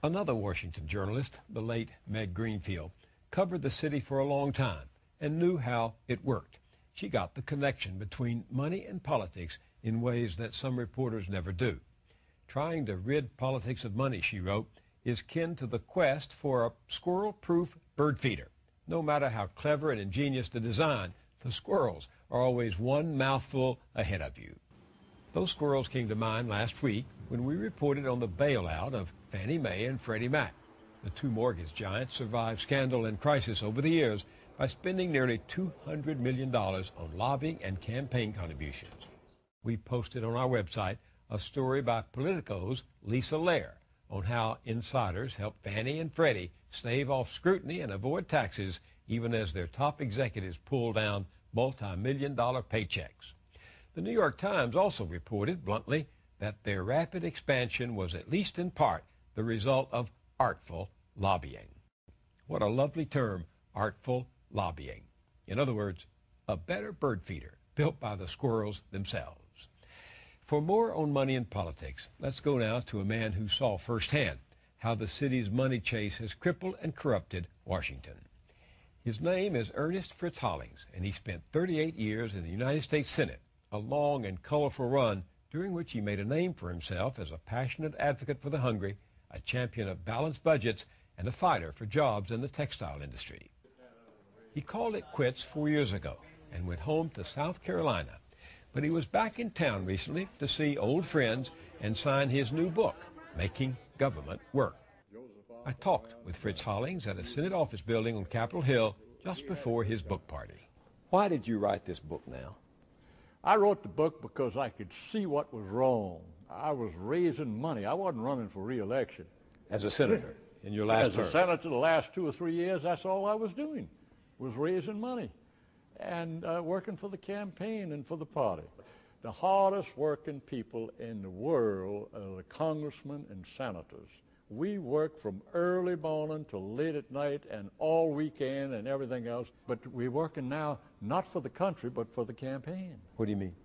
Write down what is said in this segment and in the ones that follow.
Another Washington journalist, the late Meg Greenfield, covered the city for a long time and knew how it worked. She got the connection between money and politics in ways that some reporters never do. Trying to rid politics of money, she wrote, is kin to the quest for a squirrel-proof bird feeder. No matter how clever and ingenious the design, the squirrels are always one mouthful ahead of you. Those squirrels came to mind last week when we reported on the bailout of Fannie Mae and Freddie Mac. The two mortgage giants survived scandal and crisis over the years by spending nearly $200 million on lobbying and campaign contributions. We posted on our website a story by Politico's Lisa Lair on how insiders helped Fannie and Freddie stave off scrutiny and avoid taxes even as their top executives pulled down multi-million-dollar paychecks. The New York Times also reported bluntly that their rapid expansion was at least in part the result of artful lobbying. What a lovely term, artful lobbying. In other words, a better bird feeder built by the squirrels themselves. For more on money and politics, let's go now to a man who saw firsthand how the city's money chase has crippled and corrupted Washington. His name is Ernest Fritz Hollings, and he spent 38 years in the United States Senate, a long and colorful run during which he made a name for himself as a passionate advocate for the hungry, a champion of balanced budgets, and a fighter for jobs in the textile industry. He called it quits 4 years ago and went home to South Carolina. But he was back in town recently to see old friends and sign his new book, Making Government Work. I talked with Fritz Hollings at a Senate office building on Capitol Hill just before his book party. Why did you write this book now? I wrote the book because I could see what was wrong. I was raising money. I wasn't running for re-election. As a senator in your last term? As a senator the last 2 or 3 years, that's all I was doing, was raising money and working for the campaign and for the party. The hardest working people in the world are the congressmen and senators. We work from early morning till late at night and all weekend and everything else, but we're working now not for the country but for the campaign. What do you mean?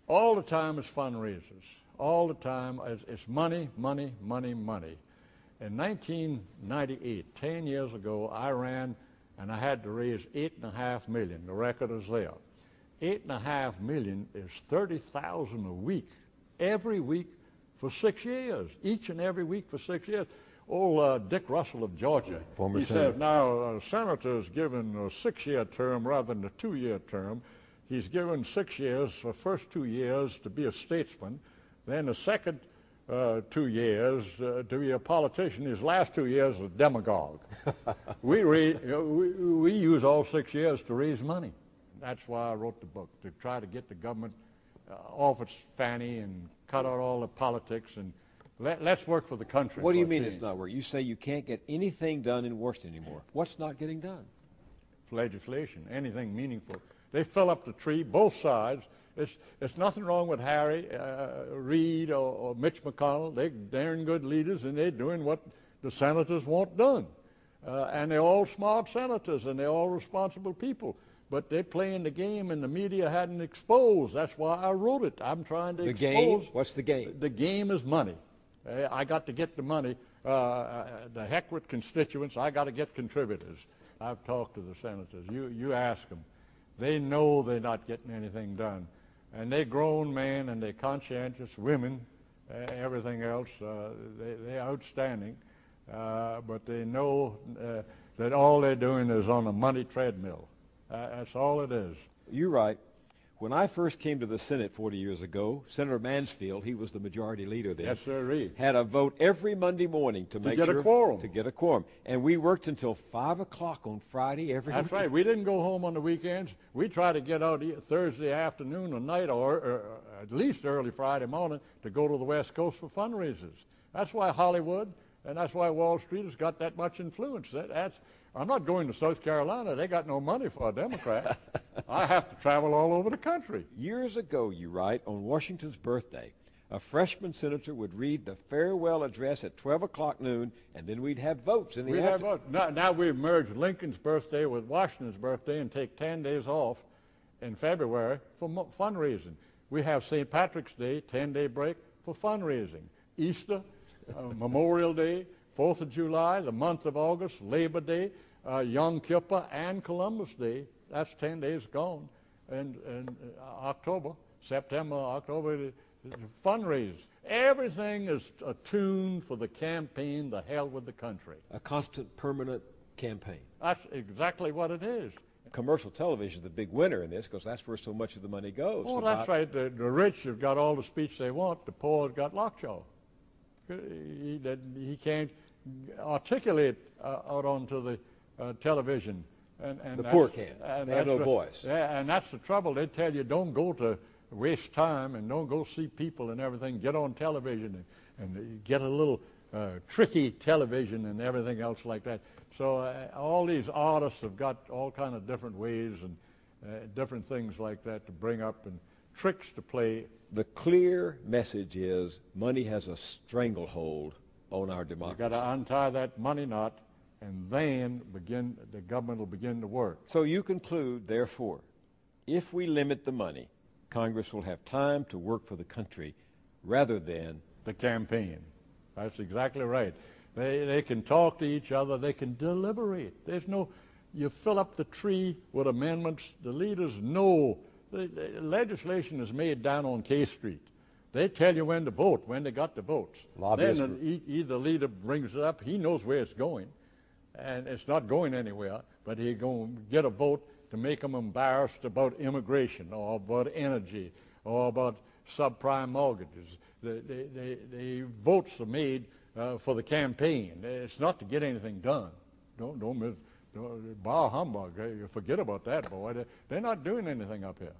All the time is fundraisers. All the time it's money, money, money, money. In 1998, 10 years ago, I ran and I had to raise $8.5 million. The record is there. $8.5 million is $30,000 a week, every week for 6 years, each and every week for 6 years. Old Dick Russell of Georgia, Former he senator. said, now a senator is given a 6-year term rather than a 2-year term. He's given 6 years, the first 2 years to be a statesman, then the second 2 years to be a politician, his last 2 years a demagogue. we use all 6 years to raise money. That's why I wrote the book, to try to get the government off its fanny and cut out all the politics and let's work for the country. What do you mean it's not working? You say you can't get anything done in Washington anymore. What's not getting done? Legislation, anything meaningful. They fill up the tree, both sides. It's nothing wrong with Harry Reid or Mitch McConnell. They're darn good leaders, and they're doing what the senators want done. And they're all smart senators, and they're all responsible people. But they're playing the game, and the media hadn't exposed. That's why I wrote it. I'm trying to expose. The game? What's the game? The game is money. I got to get the money. The heck with constituents. I got to get contributors. I've talked to the senators. You ask them. They know they're not getting anything done. And they're grown men, and they're conscientious women, everything else. They're outstanding. But they know that all they're doing is on a money treadmill. That's all it is. You're right. When I first came to the Senate 40 years ago, Senator Mansfield, he was the majority leader then, yes, sir, had a vote every Monday morning to make get sure a quorum. To get a quorum. And we worked until 5 o'clock on Friday every That's week. right. We didn't go home on the weekends. We tried to get out Thursday afternoon or night or at least early Friday morning to go to the West Coast for fundraisers. That's why Hollywood and that's why Wall Street has got that much influence. I'm not going to South Carolina. They got no money for a Democrat. I have to travel all over the country. Years ago, you write, on Washington's birthday, a freshman senator would read the farewell address at 12 o'clock noon, and then we'd have votes in the afternoon. We'd have votes. Now we've merged Lincoln's birthday with Washington's birthday and take 10 days off in February for fundraising. We have St. Patrick's Day, 10-day break for fundraising. Easter, Memorial Day, 4th of July, the month of August, Labor Day, Yom Kippur, and Columbus Day. That's 10 days gone. And October, September, October, fundraisers. Everything is attuned for the campaign, the hell with the country. A constant, permanent campaign. That's exactly what it is. Commercial television is the big winner in this because that's where so much of the money goes. Oh, that's right. The rich have got all the speech they want. The poor have got lockjaw. He can't articulate out onto the television. And the poor can't. They have no voice. Yeah, and that's the trouble. They tell you don't go to waste time and don't go see people and everything. Get on television and get a little tricky television and everything else like that. So all these artists have got all kind of different ways and different things like that to bring up and tricks to play. The clear message is money has a stranglehold on our democracy. You've got to untie that money knot, and then the government will begin to work. So you conclude, therefore, if we limit the money, Congress will have time to work for the country rather than the campaign. That's exactly right. They can talk to each other. They can deliberate. You fill up the tree with amendments. The leaders know. The legislation is made down on K Street. They tell you when to vote, when they got the votes. Then either leader brings it up. He knows where it's going, and it's not going anywhere, but he's going to get a vote to make them embarrassed about immigration or about energy or about subprime mortgages. The votes are made for the campaign. It's not to get anything done. Don't bar humbug. Forget about that, boy. They're not doing anything up here.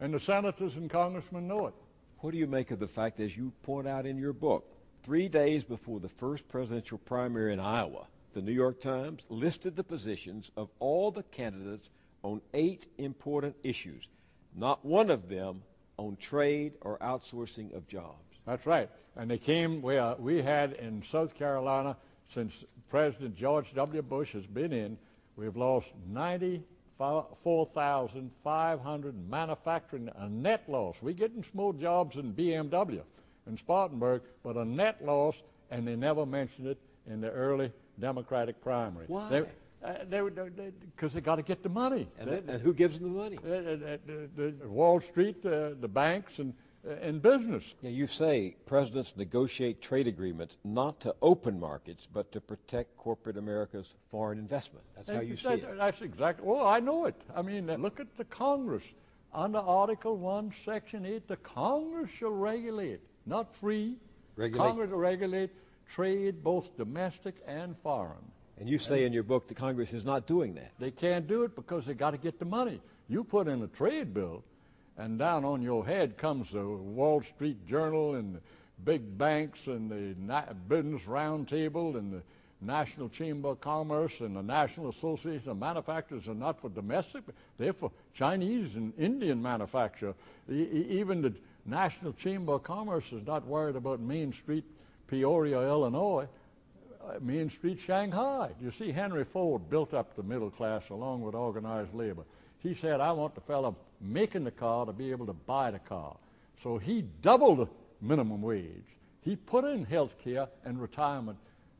And the senators and congressmen know it. What do you make of the fact, as you point out in your book, 3 days before the first presidential primary in Iowa, the New York Times listed the positions of all the candidates on 8 important issues, not one of them on trade or outsourcing of jobs? That's right. And they came where we had in South Carolina, since President George W. Bush has been in, we've lost 94,500 manufacturing, a net loss. We're getting some more jobs in BMW and Spartanburg, but a net loss, and they never mentioned it in the early Democratic primary. Why? Because they got to get the money. And who gives them the money? Wall Street, the banks, and business. Yeah, you say presidents negotiate trade agreements not to open markets, but to protect corporate America's foreign investment. That's how you see it. That's exactly. Oh, I know it. I mean, look at the Congress. Under Article 1, Section 8, the Congress shall regulate, not free. Congress will regulate trade, both domestic and foreign. And you say in your book the Congress is not doing that. They can't do it because they got to get the money. You put in a trade bill, and down on your head comes the Wall Street Journal and the big banks and the Business Roundtable and the National Chamber of Commerce and the National Association of Manufacturers are not for domestic, they're for Chinese and Indian manufacture. Even the National Chamber of Commerce is not worried about Main Street, Peoria, Illinois, Main Street, Shanghai. You see, Henry Ford built up the middle class along with organized labor. He said, I want the fellow making the car to be able to buy the car. So he doubled the minimum wage. He put in health care and retirement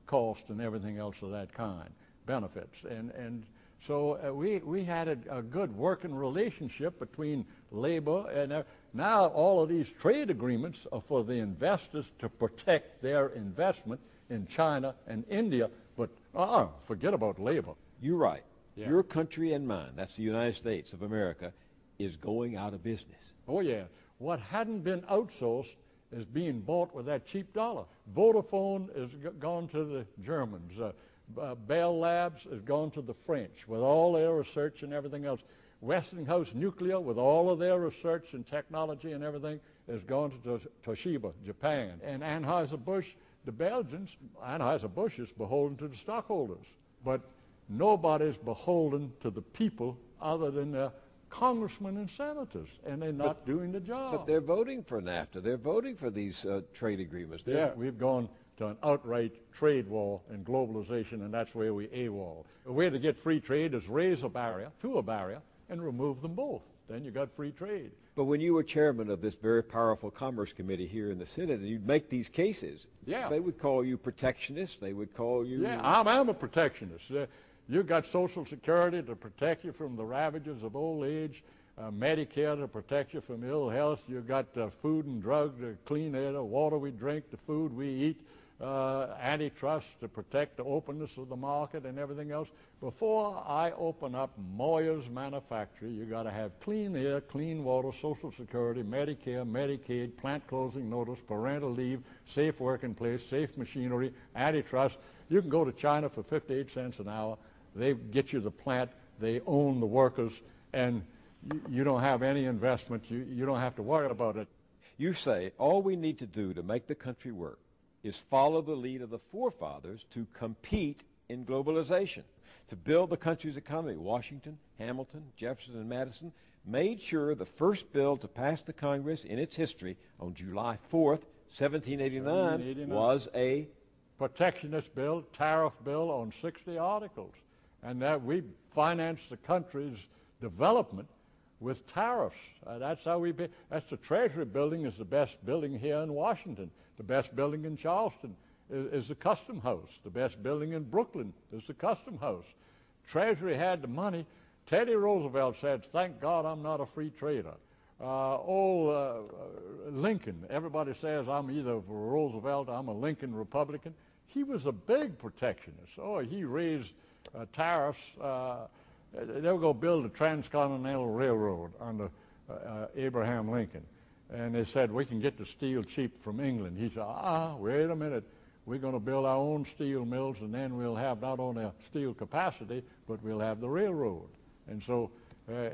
cost and everything else of that kind, benefits. And so we had a good working relationship between labor and now all of these trade agreements are for the investors to protect their investment in China and India, but forget about labor. You're right. Yeah. Your country and mine, that's the United States of America, is going out of business. Oh, yeah. What hadn't been outsourced is being bought with that cheap dollar. Vodafone is gone to the Germans. Bell Labs has gone to the French with all their research and everything else. Westinghouse Nuclear, with all of their research and technology and everything, has gone to Toshiba, Japan. And Anheuser-Busch, the Belgians, Anheuser-Busch is beholden to the stockholders. But nobody's beholden to the people other than their congressmen and senators, and they're not doing the job. But they're voting for NAFTA. They're voting for these trade agreements. Yeah, we've gone to an outright trade war and globalization, and that's where we AWOL. The way to get free trade is raise a barrier, and remove them both. Then you got free trade. But when you were chairman of this very powerful Commerce Committee here in the Senate, and you'd make these cases, yeah, they would call you protectionist. They would call you... Yeah, I'm a protectionist. You've got Social Security to protect you from the ravages of old age, Medicare to protect you from ill health. You've got food and drug, the clean air, the water we drink, the food we eat, antitrust to protect the openness of the market and everything else. Before I open up Moyers manufactory, you got to have clean air, clean water, Social Security, Medicare, Medicaid, plant closing notice, parental leave, safe working place, safe machinery, antitrust. You can go to China for 58 cents an hour. They get you the plant. They own the workers, and you don't have any investment. You don't have to worry about it. You say all we need to do to make the country work is follow the lead of the forefathers to compete in globalization, to build the country's economy. Washington, Hamilton, Jefferson, and Madison made sure the first bill to pass the Congress in its history on July 4th, 1789, was a protectionist bill, tariff bill on 60 articles, and that we financed the country's development with tariffs. That's how we pay. That's the Treasury building is the best building here in Washington. The best building in Charleston is the Custom House. The best building in Brooklyn is the Custom House. Treasury had the money. Teddy Roosevelt said, "Thank God I'm not a free trader." Lincoln, everybody says I'm either a Roosevelt, I'm a Lincoln Republican. He was a big protectionist. Oh, he raised tariffs. They were going to build a transcontinental railroad under Abraham Lincoln. And they said, we can get the steel cheap from England. He said, wait a minute. We're going to build our own steel mills, and then we'll have not only a steel capacity, but we'll have the railroad. And so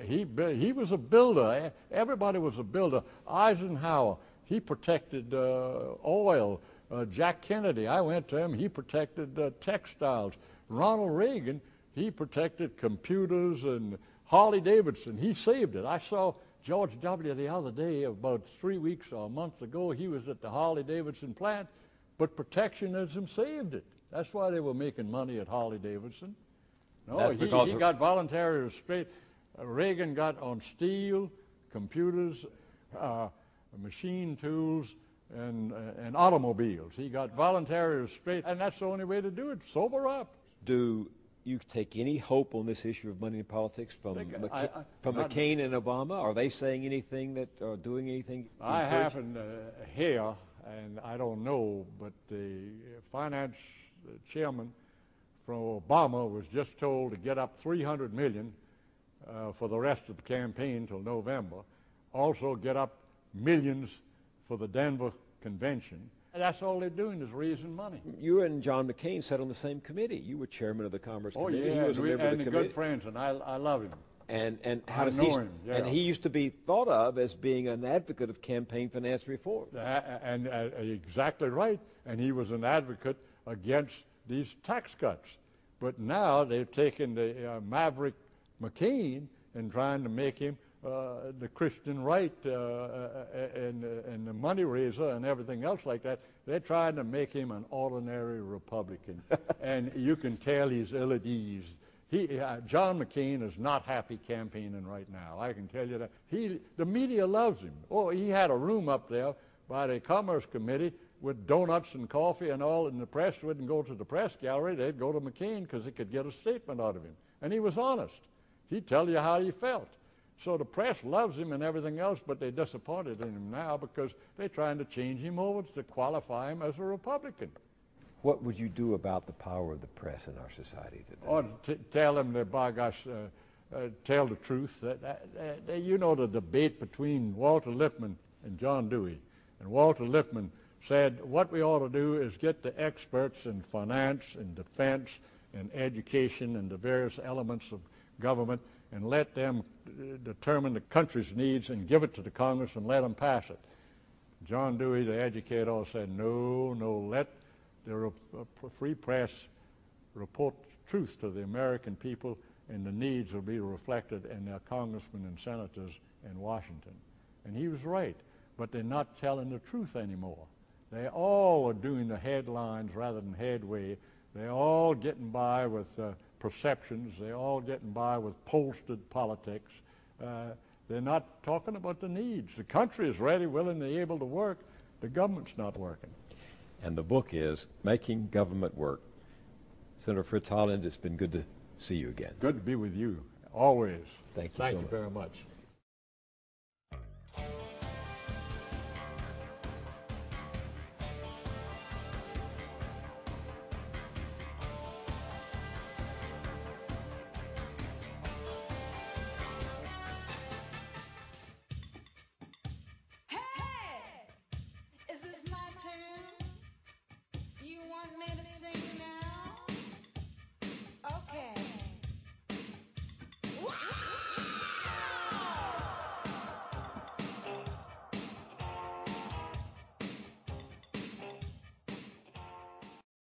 he was a builder. Everybody was a builder. Eisenhower, he protected oil. Jack Kennedy, I went to him. He protected textiles. Ronald Reagan, he protected computers, and Harley Davidson, he saved it. I saw George W. the other day, about 3 weeks or a month ago. He was at the Harley Davidson plant, but protectionism saved it. That's why they were making money at Harley Davidson. No, he got voluntary restraint. Reagan got on steel, computers, machine tools, and automobiles. He got voluntary restraint, and that's the only way to do it. Sober up. Do you take any hope on this issue of money in politics from McCain and Obama? Are they saying anything that are doing anything? I happen to hear, and I don't know, but the finance chairman from Obama was just told to get up $300 million for the rest of the campaign till November. Also get up millions for the Denver convention. And that's all they're doing is raising money. You and John McCain sat on the same committee. You were chairman of the Commerce Committee. Yeah, he was a member of the committee. Good friends, and I love him. And how does him, yeah. And he used to be thought of as being an advocate of campaign finance reform. And exactly right. And he was an advocate against these tax cuts. But now they've taken the maverick McCain and trying to make him the Christian right and the money raiser and everything else like that. They're trying to make him an ordinary Republican. And you can tell he's ill at ease. John McCain is not happy campaigning right now. I can tell you that. The media loves him. Oh, he had a room up there by the Commerce Committee with donuts and coffee and all, and the press wouldn't go to the press gallery. They'd go to McCain because they could get a statement out of him. And he was honest. He'd tell you how he felt. So the press loves him and everything else, but they're disappointed in him now because they're trying to change him over to qualify him as a Republican. What would you do about the power of the press in our society today? Or tell them that, by gosh, tell the truth. You know the debate between Walter Lippmann and John Dewey. And Walter Lippmann said what we ought to do is get the experts in finance and defense and education and the various elements of government and let them determine the country's needs and give it to the Congress and let them pass it. John Dewey, the educator, said, no, let the free press report truth to the American people, and the needs will be reflected in their congressmen and senators in Washington. And he was right, but they're not telling the truth anymore. They all are doing the headlines rather than headway. They're all getting by with perceptions. They're all getting by with posted politics. They're not talking about the needs. The country is ready, willing, and able to work. The government's not working. And the book is Making Government Work. Senator Fritz Hollings, it's been good to see you again. Good to be with you, always. Thank you so much. Thank you very much.